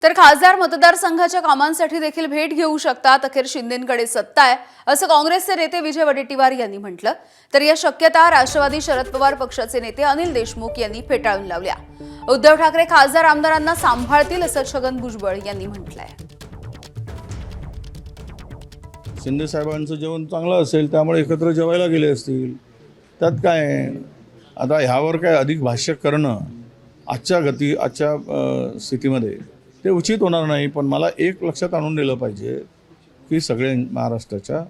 तर खासदार मतदारसंघाच्या कामांसाठी देखील भेट घेऊ शकतात। अखेर शिंदेंकडे सत्ता आहे असं काँग्रेसचे नेते विजय वडेट्टीवार यांनी म्हटलं। तर या शक्यता राष्ट्रवादी शरद पवार पक्षाचे नेते अनिल देशमुख यांनी फेटाळून लावल्या। उद्धव ठाकरे खासदार आमदारांना सांभाळतील असं छगन भुजबळ यांनी म्हटलंय। शिंदे साहेबांचं जेवण चांगलं असेल त्यामुळे एकत्र जेवायला गेले असतील, त्यात काय आहे? आता ह्यावर काय अधिक भाष्य करणं आजच्या स्थितीमध्ये ते उचित होणार नाही। पण मला एक लक्षात आणून दिलं पाहिजे की सगळे महाराष्ट्राच्या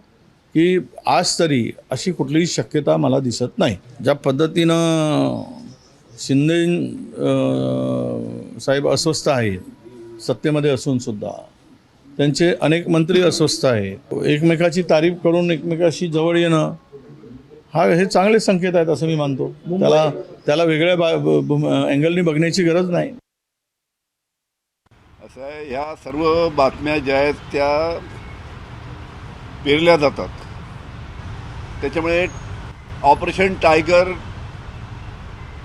की आज तरी अशी कुठलीही शक्यता मला दिसत नाही। ज्या पद्धतीनं शिंदे साहेब अस्वस्थ आहेत सत्तेमध्ये असूनसुद्धा, त्यांचे अनेक मंत्री अस्वस्थ आहेत, एकमेकाची तारीफ करून एकमेकाशी जवळ येणं हे चांगले संकेत आहेत असं मी मानतो। त्याला वेगळ्या अँगलनी बघण्याची गरज नाही। असं आहे, ह्या सर्व बातम्या ज्या आहेत त्या पेरल्या जातात। त्याच्यामुळे ऑपरेशन टायगर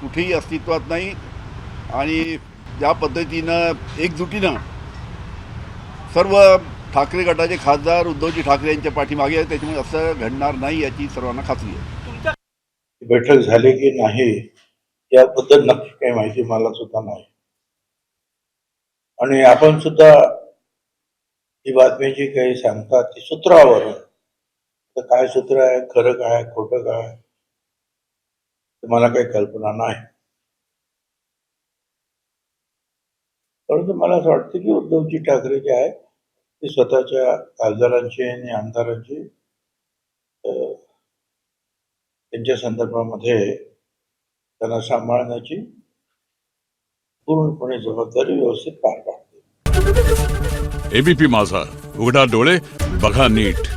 कुठेही अस्तित्वात नाही आणि ज्या पद्धतीनं एकजुटीनं सर्व ठाकरे गटाचे खासदार उद्धवजी ठाकरे यांच्या पाठीमागे आहेत, त्याच्यामुळे असं घडणार नाही याची सर्वांना खात्री आहे। बैठक झाली की नाही याबद्दल नक्की काही माहिती मला सुद्धा नाही आणि आपण सुद्धा ही बातमी जी काही सांगतात ती सूत्रावर, तर काय सूत्र आहे, खरं काय खोटं काय मला काही कल्पना नाही। परंतु मला असं वाटतं की उद्धवजी ठाकरे जे आहे ते स्वतःच्या खासदारांची आणि आमदारांची त्यांच्या संदर्भामध्ये त्यांना सांभाळण्याची पूर्णपणे जबाबदारी व्यवस्थित पार पाडते। एबीपी माझा, उघडा डोळे बघा नीट।